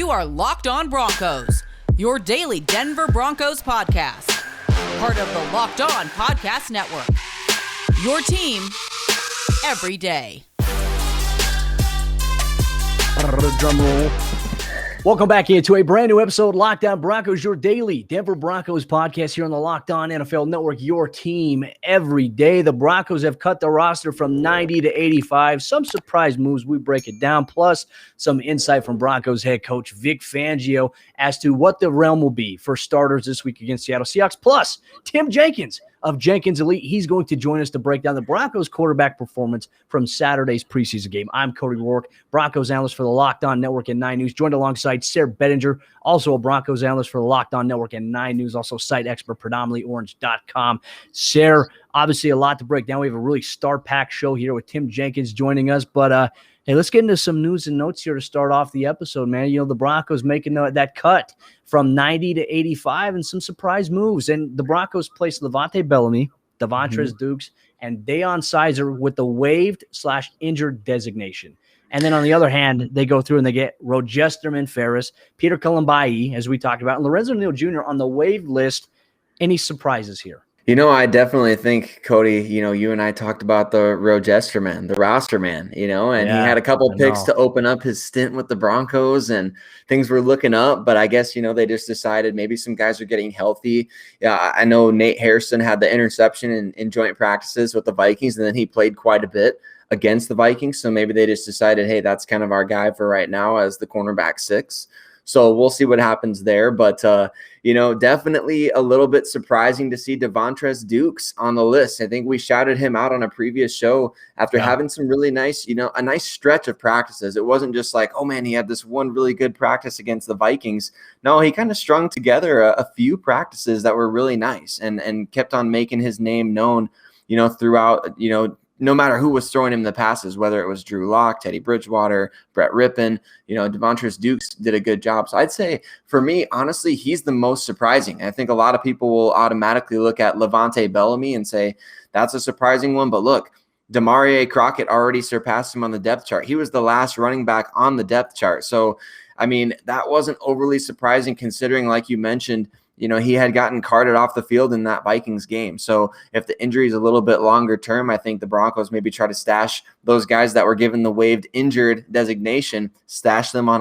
You are Locked On Broncos, your daily Denver Broncos podcast. Part of the Locked On Podcast Network. Your team every day. Drum roll. Welcome back into a brand new episode, Locked On Broncos, your daily Denver Broncos podcast here on the Locked On NFL Network, your team every day. The Broncos have cut the roster from 90 to 85. Some surprise moves, we break it down, plus some insight from Broncos head coach Vic Fangio as to what the realm will be for starters this week against Seattle Seahawks, plus Tim Jenkins of Jenkins Elite. He's going to join us to break down the Broncos quarterback performance from Saturday's preseason game. I'm Cody Roark, Broncos analyst for the Locked On Network and 9 News, joined alongside Sayre Bedinger, also a Broncos analyst for the Locked On Network and 9 News, also site expert, predominantly orange.com. Sayre, obviously a lot to break down. We have a really star-packed show here with Tim Jenkins joining us, but hey, let's get into some news and notes here to start off the episode, man. You know, the Broncos making that cut from 90 to 85 and some surprise moves. And the Broncos placed Levante Bellamy, Devontrez Dukes, and Deion Sayre with the waived/injured designation. And then on the other hand, they go through and they get Rogesterman Ferris, Peter Kalambayi, as we talked about, and Lorenzo Neal Jr. on the waived list. Any surprises here? You know, I definitely think, Cody, you know, you and I talked about the Rogesterman, the roster man, you know, and he had a couple picks to open up his stint with the Broncos and things were looking up. But I guess, you know, they just decided maybe some guys are getting healthy. Yeah, I know Nate Harrison had the interception in joint practices with the Vikings, and then he played quite a bit against the Vikings. So maybe they just decided, hey, that's kind of our guy for right now as the cornerback 6. So we'll see what happens there. But, you know, definitely a little bit surprising to see Devontrez Dukes on the list. I think we shouted him out on a previous show after having some really nice, you know, a nice stretch of practices. It wasn't just like, oh, man, he had this one really good practice against the Vikings. No, he kind of strung together a few practices that were really nice and kept on making his name known, you know, throughout, you know, no matter who was throwing him the passes, whether it was Drew Lock, Teddy Bridgewater, Brett Rippon, you know, Devontrez Dukes did a good job. So I'd say for me, honestly, he's the most surprising. I think a lot of people will automatically look at Levante Bellamy and say, that's a surprising one. But look, Demarie Crockett already surpassed him on the depth chart. He was the last running back on the depth chart. So, I mean, that wasn't overly surprising considering, like you mentioned, you know, he had gotten carted off the field in that Vikings game. So if the injury is a little bit longer term, I think the Broncos maybe try to stash those guys that were given the waived injured designation, stash them on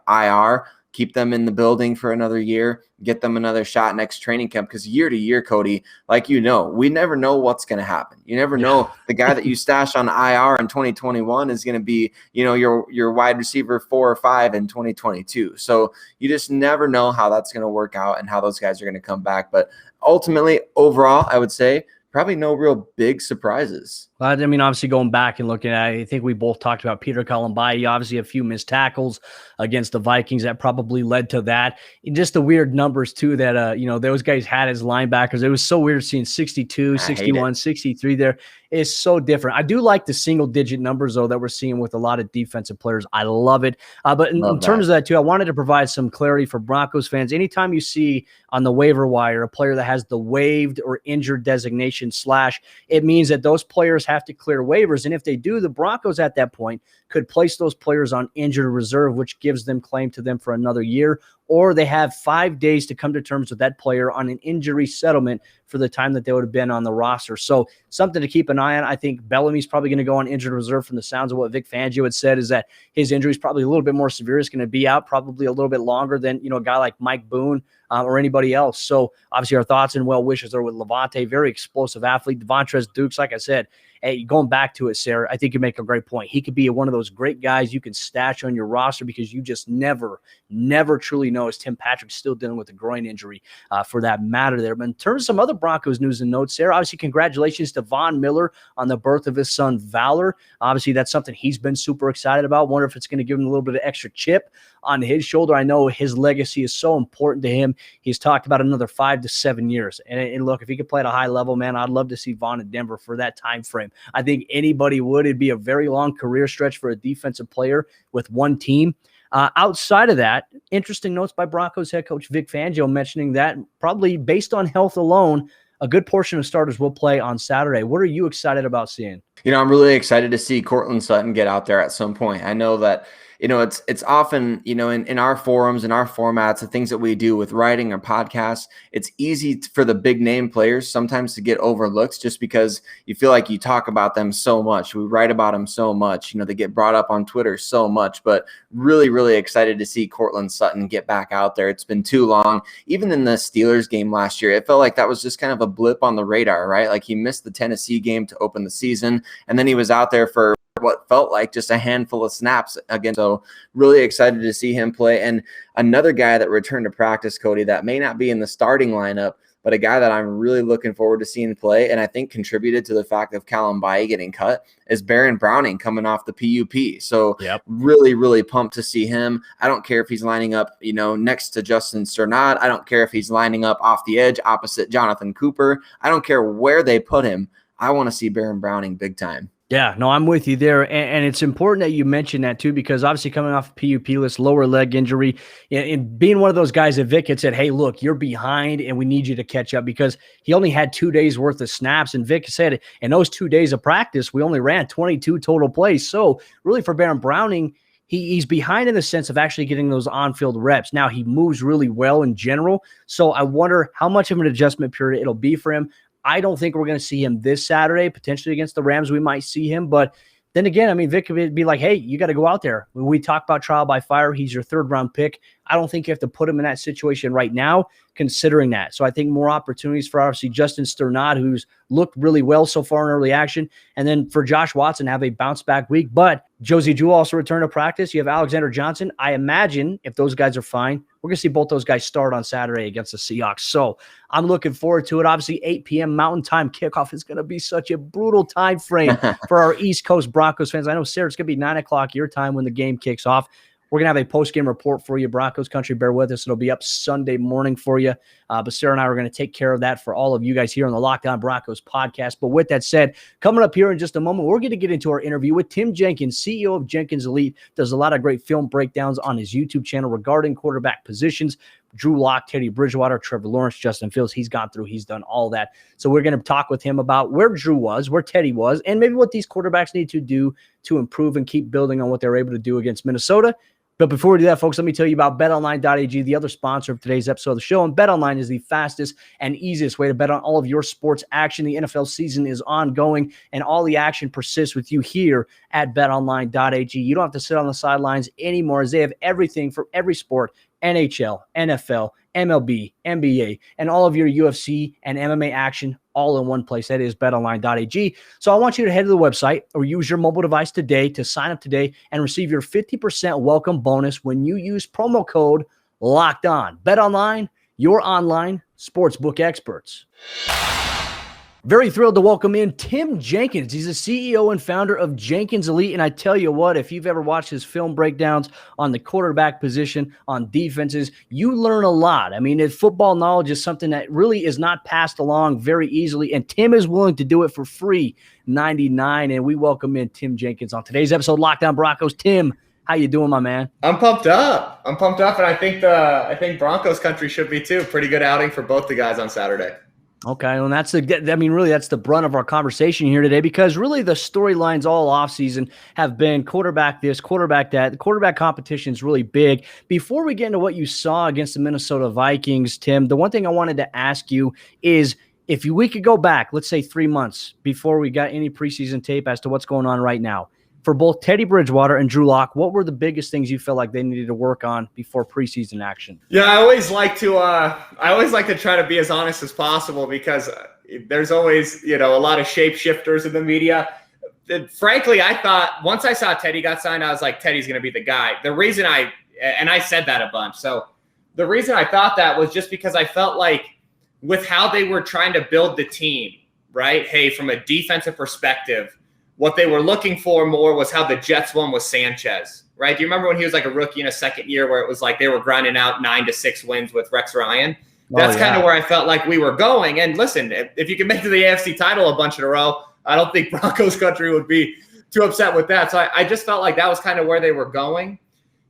IR, keep them in the building for another year, get them another shot next training camp. Because year to year, Cody, like you know, we never know what's going to happen. You never know. The guy that you stash on IR in 2021 is going to be, you know, your wide receiver 4 or 5 in 2022. So you just never know how that's going to work out and how those guys are going to come back. But ultimately, overall, I would say probably no real big surprises. I mean, obviously going back and looking at it, I think we both talked about Peter Kalambayi, obviously a few missed tackles against the Vikings that probably led to that. And just the weird numbers too that, you know, those guys had as linebackers. It was so weird seeing 62, 61, 63 there. It's so different. I do like the single digit numbers though that we're seeing with a lot of defensive players. I love it. But in terms of that too, I wanted to provide some clarity for Broncos fans. Anytime you see on the waiver wire a player that has the waived or injured designation / it means that those players have to clear waivers. And if they do, the Broncos at that point could place those players on injured reserve, which gives them claim to them for another year, or they have 5 days to come to terms with that player on an injury settlement for the time that they would have been on the roster. So something to keep an eye on. I think Bellamy's probably going to go on injured reserve from the sounds of what Vic Fangio had said, is that his injury is probably a little bit more severe. It's going to be out probably a little bit longer than, you know, a guy like Mike Boone or anybody else. So obviously our thoughts and well wishes are with Levante, very explosive athlete. Devontrez Dukes, like I said, hey, going back to it, Sayre, I think you make a great point. He could be one of those great guys you can stash on your roster because you just never truly know, as Tim Patrick's still dealing with a groin injury for that matter there. But in terms of some other Broncos news and notes, Sayre, obviously congratulations to Von Miller on the birth of his son, Valor. Obviously that's something he's been super excited about. Wonder if it's going to give him a little bit of extra chip on his shoulder. I know his legacy is so important to him. He's talked about another 5 to 7 years. And look, if he could play at a high level, man, I'd love to see Von in Denver for that time frame. I think anybody would. It'd be a very long career stretch for a defensive player with one team. Outside of that, interesting notes by Broncos head coach Vic Fangio mentioning that probably based on health alone, a good portion of starters will play on Saturday. What are you excited about seeing? You know, I'm really excited to see Courtland Sutton get out there at some point. I know that it's often, in our forums, in our formats, the things that we do with writing or podcasts, it's easy for the big name players sometimes to get overlooked just because you feel like you talk about them so much. We write about them so much, they get brought up on Twitter so much, but really, really excited to see Courtland Sutton get back out there. It's been too long. Even in the Steelers game last year, it felt like that was just kind of a blip on the radar, right? Like he missed the Tennessee game to open the season, and then he was out there for what felt like just a handful of snaps again. So really excited to see him play. And another guy that returned to practice, Cody, that may not be in the starting lineup, but a guy that I'm really looking forward to seeing play, and I think contributed to the fact of Kalumbai getting cut, is Baron Browning coming off the PUP. So really, really pumped to see him. I don't care if he's lining up, next to Justin Sternad. I don't care if he's lining up off the edge opposite Jonathan Cooper. I don't care where they put him. I want to see Baron Browning big time. Yeah, no, I'm with you there. And it's important that you mention that too, because obviously coming off PUP list, lower leg injury, and being one of those guys that Vic had said, hey, look, you're behind and we need you to catch up, because he only had 2 days worth of snaps. And Vic said in those 2 days of practice, we only ran 22 total plays. So really for Baron Browning, he's behind in the sense of actually getting those on-field reps. Now, he moves really well in general. So I wonder how much of an adjustment period it'll be for him. I don't think we're going to see him this Saturday. Potentially against the Rams, we might see him. But then again, I mean, Vic could be like, hey, you got to go out there. When we talk about trial by fire, he's your 3rd-round pick. I don't think you have to put him in that situation right now, considering that. So I think more opportunities for obviously Justin Sternad, who's looked really well so far in early action. And then for Josh Watson, have a bounce-back week. But Josie Jewell also returned to practice. You have Alexander Johnson. I imagine if those guys are fine, we're going to see both those guys start on Saturday against the Seahawks. So I'm looking forward to it. Obviously, 8 p.m. Mountain Time kickoff is going to be such a brutal time frame for our East Coast Broncos fans. I know, Sayre, it's going to be 9 o'clock your time when the game kicks off. We're going to have a post-game report for you, Broncos country. Bear with us. It'll be up Sunday morning for you. But Sayre and I are going to take care of that for all of you guys here on the Locked On Broncos podcast. But with that said, coming up here in just a moment, we're going to get into our interview with Tim Jenkins, CEO of Jenkins Elite. Does a lot of great film breakdowns on his YouTube channel regarding quarterback positions. Drew Lock, Teddy Bridgewater, Trevor Lawrence, Justin Fields. He's gone through. He's done all that. So we're going to talk with him about where Drew was, where Teddy was, and maybe what these quarterbacks need to do to improve and keep building on what they were able to do against Minnesota. But before we do that, folks, let me tell you about betonline.ag, the other sponsor of today's episode of the show. And BetOnline is the fastest and easiest way to bet on all of your sports action. The NFL season is ongoing, and all the action persists with you here at betonline.ag. You don't have to sit on the sidelines anymore, as they have everything for every sport: NHL, NFL, MLB, NBA, and all of your UFC and MMA action all in one place. That is betonline.ag. So I want you to head to the website or use your mobile device today to sign up today and receive your 50% welcome bonus when you use promo code LOCKEDON. BetOnline, your online sportsbook experts. Very thrilled to welcome in Tim Jenkins. He's the CEO and founder of Jenkins Elite. And I tell you what, if you've ever watched his film breakdowns on the quarterback position, on defenses, you learn a lot. I mean, football knowledge is something that really is not passed along very easily. And Tim is willing to do it for free, $99. And we welcome in Tim Jenkins on today's episode of Locked On Broncos. Tim, how you doing, my man? I'm pumped up. And I think Broncos country should be too. Pretty good outing for both the guys on Saturday. Okay, well, that's the brunt of our conversation here today, because really the storylines all offseason have been quarterback this, quarterback that. The quarterback competition is really big. Before we get into what you saw against the Minnesota Vikings, Tim, the one thing I wanted to ask you is if we could go back, let's say 3 months before we got any preseason tape as to what's going on right now. For both Teddy Bridgewater and Drew Lock, what were the biggest things you felt like they needed to work on before preseason action? Yeah, I always like to try to be as honest as possible, because there's always, a lot of shapeshifters in the media. Frankly, I thought once I saw Teddy got signed, I was like, Teddy's going to be the guy. The reason I said that a bunch. So the reason I thought that was just because I felt like with how they were trying to build the team, right? Hey, from a defensive perspective, what they were looking for more was how the Jets won with Sanchez, right? Do you remember when he was like a rookie in a second year where it was like they were grinding out 9 to 6 wins with Rex Ryan? That's kind of where I felt like we were going. And listen, if you can make it to the AFC title a bunch in a row, I don't think Broncos country would be too upset with that. So I just felt like that was kind of where they were going.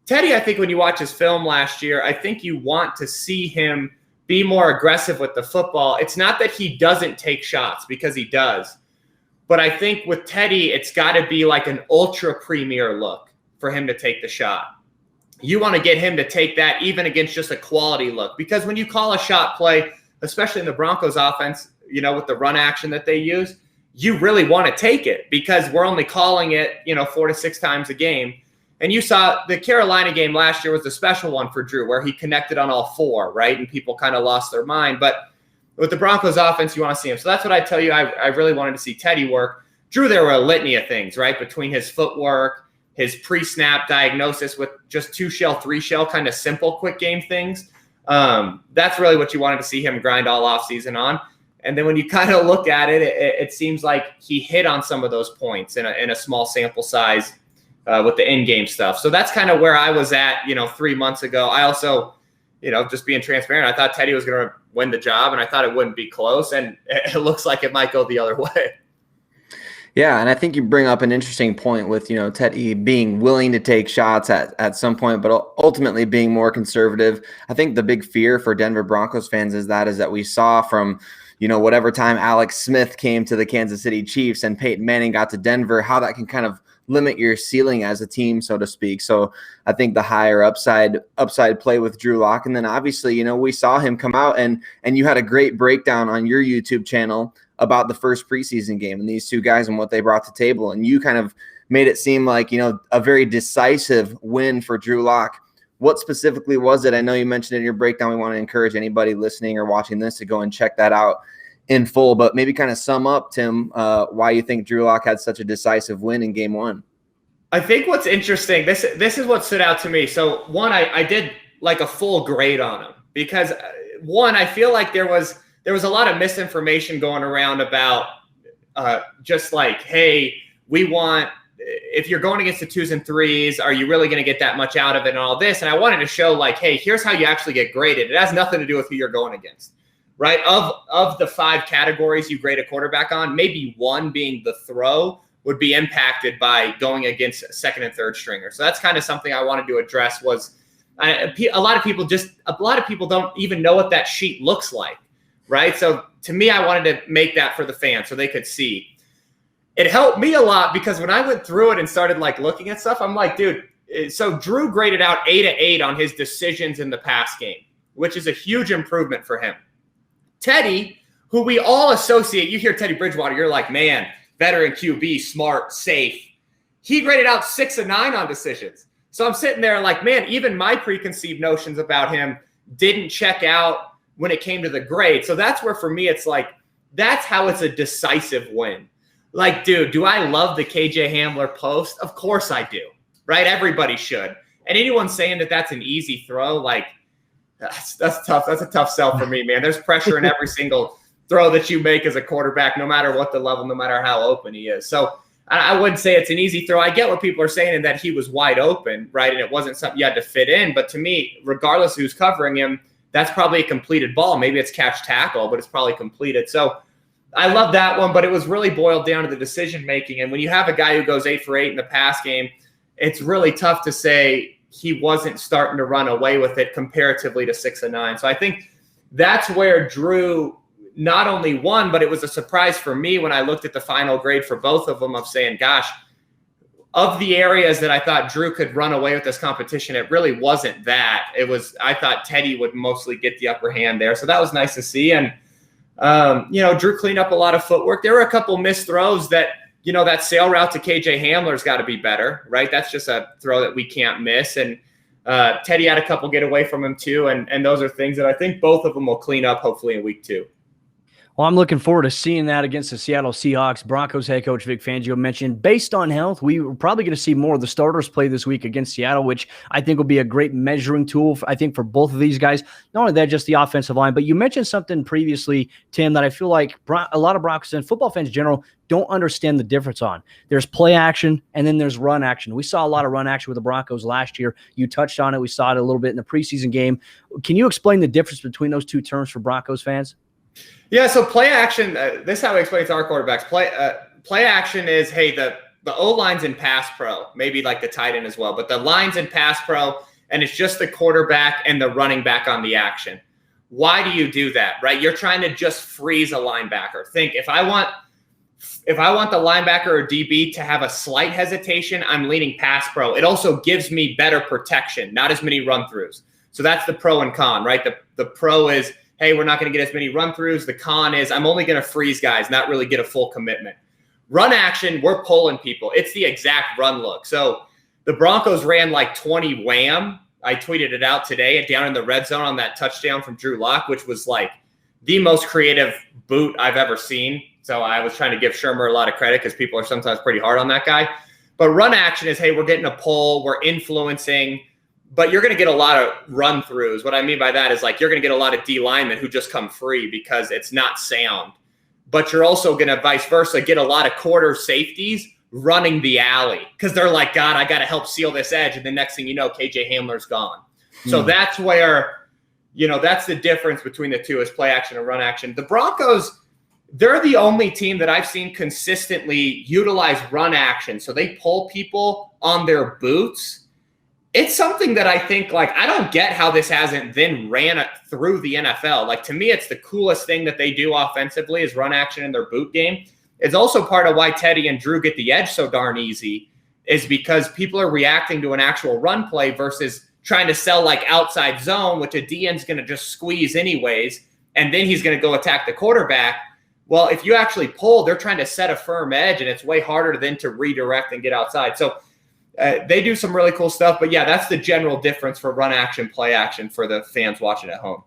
Teddy, I think when you watch his film last year, I think you want to see him be more aggressive with the football. It's not that he doesn't take shots, because he does. But I think with Teddy, it's got to be like an ultra premier look. for him to take the shot. You want to get him to take that even against just a quality look, because when you call a shot play, especially in the Broncos offense, with the run action that they use, you really want to take it because we're only calling it, 4 to 6 times a game. And you saw the Carolina game last year was a special one for Drew where he connected on all 4, right? And people kind of lost their mind. But with the Broncos offense, you want to see him. So that's what I tell you. I really wanted to see Teddy work. Drew, there were a litany of things, right? Between his footwork, his pre-snap diagnosis with just 2-shell, 3-shell, kind of simple, quick game things. That's really what you wanted to see him grind all offseason on. And then when you kind of look at it, it seems like he hit on some of those points in a small sample size with the in-game stuff. So that's kind of where I was at, 3 months ago. I also, just being transparent, I thought Teddy was going to win the job, and I thought it wouldn't be close. And it looks like it might go the other way. Yeah, and I think you bring up an interesting point with, Teddy being willing to take shots at some point, but ultimately being more conservative. I think the big fear for Denver Broncos fans is that we saw from, whatever time Alex Smith came to the Kansas City Chiefs and Peyton Manning got to Denver, how that can kind of limit your ceiling as a team, so to speak. So I think the higher upside play with Drew Lock. And then obviously, we saw him come out and you had a great breakdown on your YouTube channel about the first preseason game and these two guys and what they brought to the table. And you kind of made it seem like, a very decisive win for Drew Lock. What specifically was it? I know you mentioned it in your breakdown. We want to encourage anybody listening or watching this to go and check that out in full, but maybe kind of sum up, Tim, why you think Drew Lock had such a decisive win in game 1. I think what's interesting, this is what stood out to me. So one, I did like a full grade on him because one, I feel like there was a lot of misinformation going around about just like, hey, if you're going against the 2s and 3s, are you really going to get that much out of it and all this? And I wanted to show like, hey, here's how you actually get graded. It has nothing to do with who you're going against, right? Of the 5 categories you grade a quarterback on, maybe one being the throw would be impacted by going against 2nd and 3rd stringer. So that's kind of something I wanted to address was a lot of people don't even know what that sheet looks like. Right. So to me, I wanted to make that for the fans so they could see. It helped me a lot because when I went through it and started like looking at stuff, I'm like, dude, so Drew graded out 8/8 on his decisions in the pass game, which is a huge improvement for him. Teddy, who we all associate, you hear Teddy Bridgewater, you're like, man, veteran QB, smart, safe. He graded out 6 and 9 on decisions. So I'm sitting there like, man, even my preconceived notions about him didn't check out when it came to the grade. So that's where, for me, it's like, that's how it's a decisive win. Like, dude, do I love the KJ Hamler post? Of course I do, right? Everybody should. And anyone saying that that's an easy throw, like, that's tough. That's a tough sell for me, man. There's pressure in every single throw that you make as a quarterback, no matter what the level, no matter how open he is. So I wouldn't say it's an easy throw. I get what people are saying in that he was wide open, right? And it wasn't something you had to fit in. But to me, regardless of who's covering him, that's probably a completed ball. Maybe it's catch tackle, but it's probably completed. So I love that one, but it was really boiled down to the decision-making. And when you have a guy who goes 8 for 8 in the pass game, it's really tough to say he wasn't starting to run away with it comparatively to 6 and 9. So I think that's where Drew not only won, but it was a surprise for me when I looked at the final grade for both of them of saying, gosh, of the areas that I thought Drew could run away with this competition, it really wasn't that. It was, I thought Teddy would mostly get the upper hand there. So that was nice to see. And, Drew cleaned up a lot of footwork. There were a couple missed throws that, that sail route to KJ Hamler's got to be better, right? That's just a throw that we can't miss. And Teddy had a couple get away from him too. And those are things that I think both of them will clean up hopefully in week 2. Well, I'm looking forward to seeing that against the Seattle Seahawks. Broncos head coach Vic Fangio mentioned, based on health, we're probably going to see more of the starters play this week against Seattle, which I think will be a great measuring tool, for both of these guys. Not only that, just the offensive line. But you mentioned something previously, Tim, that I feel like a lot of Broncos and football fans in general don't understand the difference on. There's play action, and then there's run action. We saw a lot of run action with the Broncos last year. You touched on it. We saw it a little bit in the preseason game. Can you explain the difference between those two terms for Broncos fans? Yeah, so play action, this is how I explain it to our quarterbacks. Play action is, hey, the O-line's in pass pro, maybe like the tight end as well, but the line's in pass pro, and it's just the quarterback and the running back on the action. Why do you do that, right? You're trying to just freeze a linebacker. Think, if I want if I want the linebacker or DB to have a slight hesitation, I'm leaning pass pro. It also gives me better protection, not as many run throughs. So that's the pro and con, right? The pro is, hey, we're not going to get as many run throughs. The con is I'm only going to freeze guys, not really get a full commitment. Run action, we're pulling people. It's the exact run look. So the Broncos ran like 20 wham. I tweeted it out today down in the red zone on that touchdown from Drew Lock, which was like the most creative boot I've ever seen. So I was trying to give Shermer a lot of credit because people are sometimes pretty hard on that guy. But run action is, hey, we're getting a pull, we're influencing, but you're going to get a lot of run throughs. What I mean by that is like you're going to get a lot of D linemen who just come free because it's not sound. But you're also going to vice versa get a lot of quarter safeties running the alley because they're like, God, I got to help seal this edge. And the next thing you know, KJ Hamler's gone. So that's where, that's the difference between the two is play action and run action. The Broncos, they're the only team that I've seen consistently utilize run action. So they pull people on their boots. It's something that I think, like, I don't get how this hasn't then ran through the NFL. Like, to me, it's the coolest thing that they do offensively is run action in their boot game. It's also part of why Teddy and Drew get the edge so darn easy is because people are reacting to an actual run play versus trying to sell like outside zone, which a DN's going to just squeeze anyways, and then he's going to go attack the quarterback. Well, if you actually pull, they're trying to set a firm edge, and it's way harder than to redirect and get outside. So they do some really cool stuff. But, yeah, that's the general difference for run action, play action for the fans watching at home.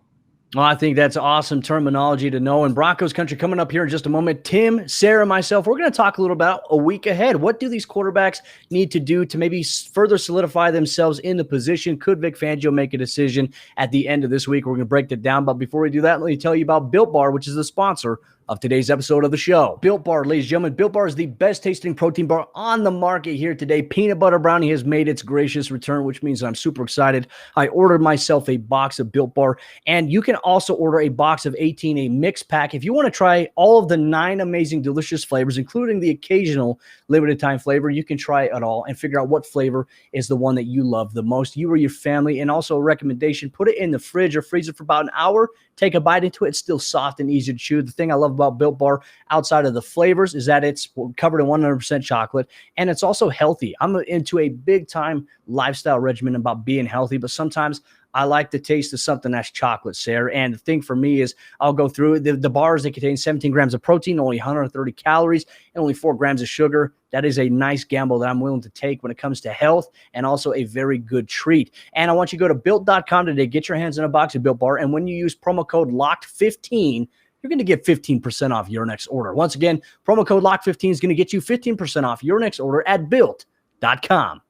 Well, I think that's awesome terminology to know. And Broncos country coming up here in just a moment. Tim, Sayre, and myself, we're going to talk a little about a week ahead. What do these quarterbacks need to do to maybe further solidify themselves in the position? Could Vic Fangio make a decision at the end of this week? We're going to break that down. But before we do that, let me tell you about Built Bar, which is the sponsor of today's episode of the show. Built Bar, ladies and gentlemen, Built Bar is the best tasting protein bar on the market here today. Peanut butter brownie has made its gracious return, which means I'm super excited. I ordered myself a box of Built Bar, and you can also order a box of 18, a mix pack. If you want to try all of the 9 amazing, delicious flavors, including the occasional limited time flavor, you can try it all and figure out what flavor is the one that you love the most, you or your family. And also a recommendation, put it in the fridge or freezer for about an hour. Take a bite into it. It's still soft and easy to chew. The thing I love about Built Bar outside of the flavors is that it's covered in 100% chocolate, and it's also healthy. I'm into a big time lifestyle regimen about being healthy, but sometimes I like the taste of something that's chocolate, Sayre. And the thing for me is I'll go through the bars that contain 17 grams of protein, only 130 calories, and only 4 grams of sugar. That is a nice gamble that I'm willing to take when it comes to health and also a very good treat. And I want you to go to Built.com today, get your hands on a box of Built Bar, and when you use promo code LOCKED15, you're going to get 15% off your next order. Once again, promo code LOCK15 is going to get you 15% off your next order at Built.com.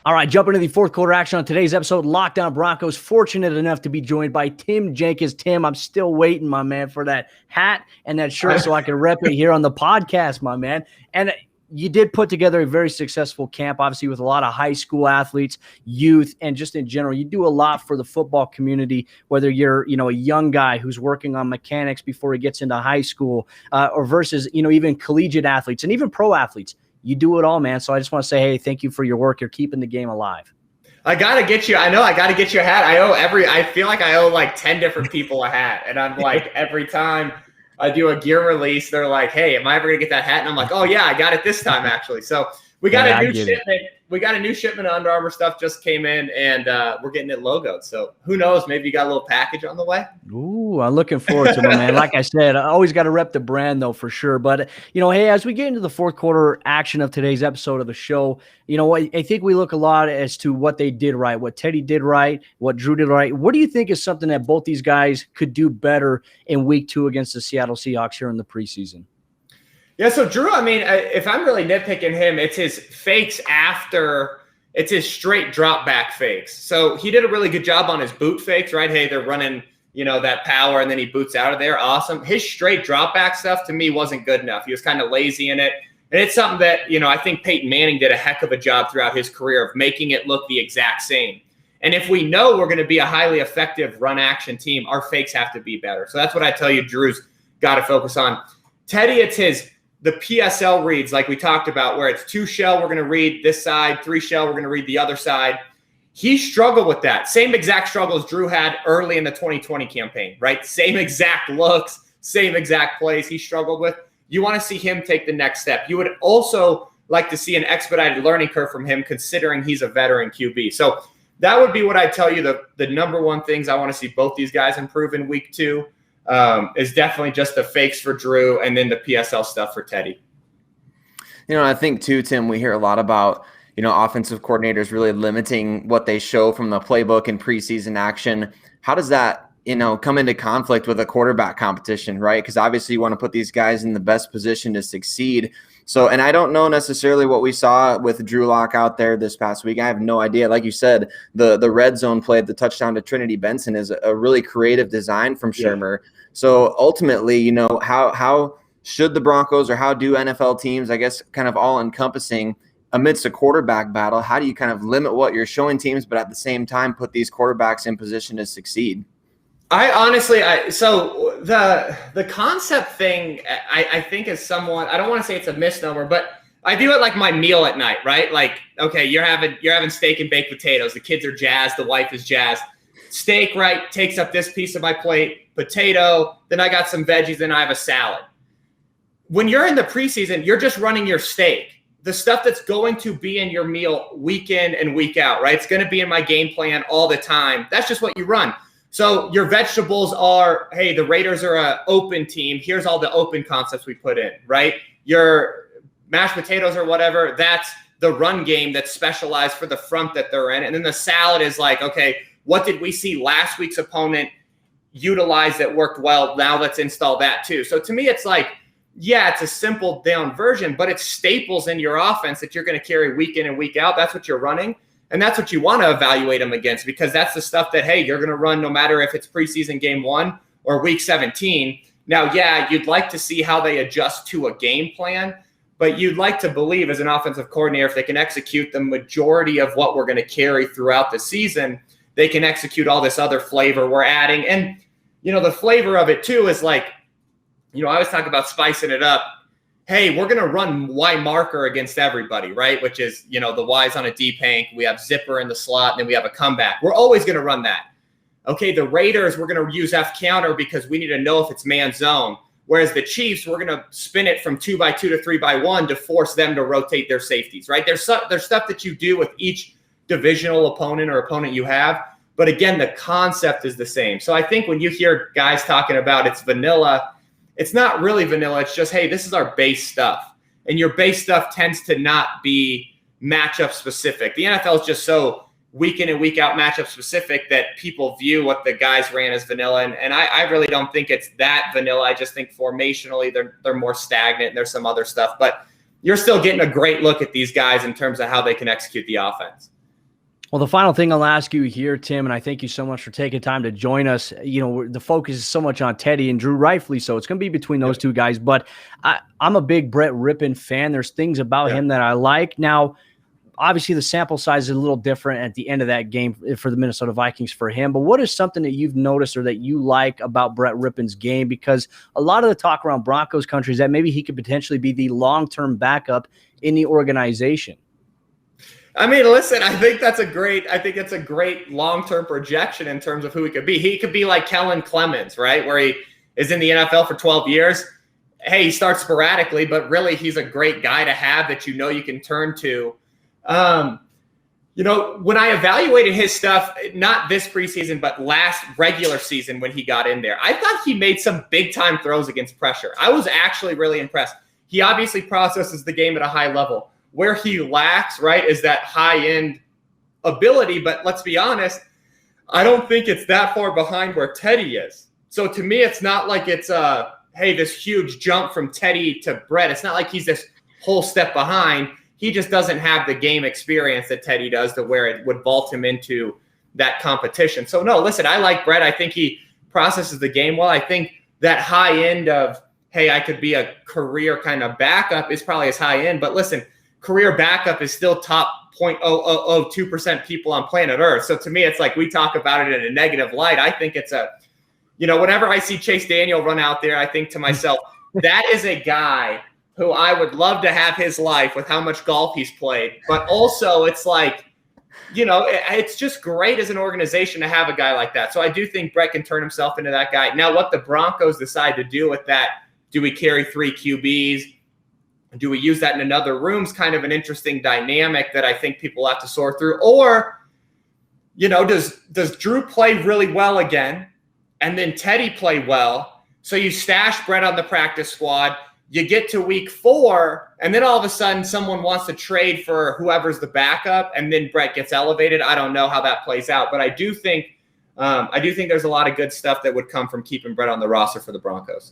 All right, jumping into the fourth quarter action on today's episode, Lockdown Broncos. Fortunate enough to be joined by Tim Jenkins. Tim, I'm still waiting, my man, for that hat and that shirt so I can rep it here on the podcast, my man. And you did put together a very successful camp, obviously, with a lot of high school athletes, youth, and just in general. You do a lot for the football community, whether you're, a young guy who's working on mechanics before he gets into high school, or versus, even collegiate athletes and even pro athletes. You do it all, man. So I just want to say, hey, thank you for your work. You're keeping the game alive. I got to get you. I know I got to get you a hat. I feel like I owe like 10 different people a hat. And I'm like, every time I do a gear release, they're like, hey, am I ever going to get that hat? And I'm like, oh yeah, I got it this time actually. So we got a new shipment. We got a new shipment of Under Armour stuff just came in, and we're getting it logoed. So who knows? Maybe you got a little package on the way. Ooh, I'm looking forward to it, man. Like I said, I always got to rep the brand, though, for sure. But, hey, as we get into the fourth quarter action of today's episode of the show, I think we look a lot as to what they did right, what Teddy did right, what Drew did right. What do you think is something that both these guys could do better in week 2 against the Seattle Seahawks here in the preseason? Yeah, so Drew, if I'm really nitpicking him, it's his fakes it's his straight drop back fakes. So he did a really good job on his boot fakes, right? Hey, they're running, that power, and then he boots out of there. Awesome. His straight drop back stuff to me wasn't good enough. He was kind of lazy in it. And it's something that, I think Peyton Manning did a heck of a job throughout his career of making it look the exact same. And if we know we're going to be a highly effective run action team, our fakes have to be better. So that's what I tell you Drew's got to focus on. Teddy, it's the PSL reads like we talked about, where it's 2 shell, we're going to read this side, 3 shell, we're going to read the other side. He struggled with that. Same exact struggles Drew had early in the 2020 campaign, right? Same exact looks, same exact plays he struggled with. You want to see him take the next step. You would also like to see an expedited learning curve from him, considering he's a veteran QB. So that would be what I tell you. The number one things I want to see both these guys improve in week 2 is definitely just the fakes for Drew and then the PSL stuff for Teddy. I think too, Tim, we hear a lot about, offensive coordinators really limiting what they show from the playbook and preseason action. How does that, come into conflict with a quarterback competition, right? Because obviously you want to put these guys in the best position to succeed. So, and I don't know necessarily what we saw with Drew Lock out there this past week. I have no idea. Like you said, the red zone play, the touchdown to Trinity Benson is a really creative design from Shermer. Yeah. So ultimately, how should the Broncos, or how do NFL teams, I guess, kind of all encompassing amidst a quarterback battle, how do you kind of limit what you're showing teams, but at the same time put these quarterbacks in position to succeed? So the concept thing, I think is somewhat, I don't want to say it's a misnomer, but I view it like my meal at night, right? Like, okay, you're having steak and baked potatoes. The kids are jazzed. The wife is jazzed. Steak, right, takes up this piece of my plate. Potato, then I got some veggies, then I have a salad. When you're in the preseason, you're just running your steak. The stuff that's going to be in your meal week in and week out, right? It's going to be in my game plan all the time. That's just what you run. So your vegetables are, hey, the Raiders are an open team. Here's all the open concepts we put in, right? Your mashed potatoes or whatever, that's the run game that's specialized for the front that they're in. And then the salad is like, okay, what did we see last week's opponent utilize that worked well? Now let's install that too. So to me, it's like, yeah, it's a simple down version, but it's staples in your offense that you're going to carry week in and week out. That's what you're running. And that's what you want to evaluate them against, because that's the stuff that, hey, you're going to run no matter if it's preseason game 1 or week 17. Now, yeah, you'd like to see how they adjust to a game plan, but you'd like to believe as an offensive coordinator, if they can execute the majority of what we're going to carry throughout the season, they can execute all this other flavor we're adding. And, the flavor of it too is like, I always talk about spicing it up. Hey, we're going to run Y marker against everybody, right? Which is, the Y's on a deep hank. We have zipper in the slot, and then we have a comeback. We're always going to run that. Okay, the Raiders, we're going to use F counter because we need to know if it's man zone. Whereas the Chiefs, we're going to spin it from 2x2 to 3x1 to force them to rotate their safeties, right? There's stuff that you do with each divisional opponent or opponent you have. But again, the concept is the same. So I think when you hear guys talking about it's vanilla, it's not really vanilla. It's just, hey, this is our base stuff. And your base stuff tends to not be matchup specific. The NFL is just so week in and week out matchup specific that people view what the guys ran as vanilla. And I really don't think it's that vanilla. I just think formationally they're more stagnant and there's some other stuff. But you're still getting a great look at these guys in terms of how they can execute the offense. Well, the final thing I'll ask you here, Tim, and I thank you so much for taking time to join us. The focus is so much on Teddy and Drew, rightfully so. It's going to be between those two guys, but I'm a big Brett Rypien fan. There's things about him that I like. Now, obviously, the sample size is a little different at the end of that game for the Minnesota Vikings for him, but what is something that you've noticed or that you like about Brett Rypien's game? Because a lot of the talk around Broncos country is that maybe he could potentially be the long-term backup in the organization. I mean, listen, I think it's a great long-term projection in terms of who he could be. He could be like Kellen Clemens, right? Where he is in the NFL for 12 years. Hey, he starts sporadically, but really he's a great guy to have that you can turn to. When I evaluated his stuff, not this preseason, but last regular season when he got in there, I thought he made some big-time throws against pressure. I was actually really impressed. He obviously processes the game at a high level. Where he lacks, right, is that high-end ability. But let's be honest, I don't think it's that far behind where Teddy is. So to me, it's not like it's, this huge jump from Teddy to Brett. It's not like he's this whole step behind. He just doesn't have the game experience that Teddy does to where it would vault him into that competition. So, no, listen, I like Brett. I think he processes the game well. I think that high end of, hey, I could be a career kind of backup is probably as high end. But listen, career backup is still top 0.0002% people on planet Earth. So to me, it's like we talk about it in a negative light. I think it's whenever I see Chase Daniel run out there, I think to myself, that is a guy who I would love to have his life with how much golf he's played. But also it's like, it's just great as an organization to have a guy like that. So I do think Brett can turn himself into that guy. Now, what the Broncos decide to do with that Do we carry 3 QBs? Do we use that in another room? Is kind of an interesting dynamic that I think people have to sort through. Or, does Drew play really well again, and then Teddy play well? So you stash Brett on the practice squad. You get to week 4, and then all of a sudden someone wants to trade for whoever's the backup, and then Brett gets elevated. I don't know how that plays out, but I do think there's a lot of good stuff that would come from keeping Brett on the roster for the Broncos.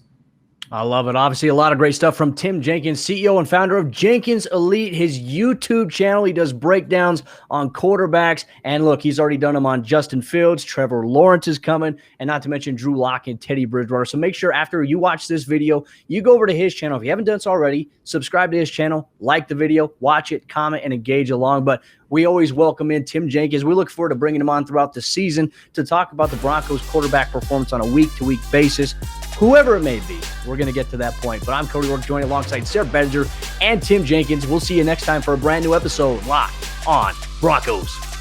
I love it. Obviously, a lot of great stuff from Tim Jenkins, CEO and founder of Jenkins Elite, his YouTube channel. He does breakdowns on quarterbacks. And look, he's already done them on Justin Fields. Trevor Lawrence is coming. And not to mention Drew Lock and Teddy Bridgewater. So make sure after you watch this video, you go over to his channel. If you haven't done so already, subscribe to his channel, like the video, watch it, comment, and engage along. But we always welcome in Tim Jenkins. We look forward to bringing him on throughout the season to talk about the Broncos quarterback performance on a week-to-week basis. Whoever it may be, we're going to get to that point. But I'm Cody Roark, joined alongside Sayre Bedinger and Tim Jenkins. We'll see you next time for a brand new episode, Locked On Broncos.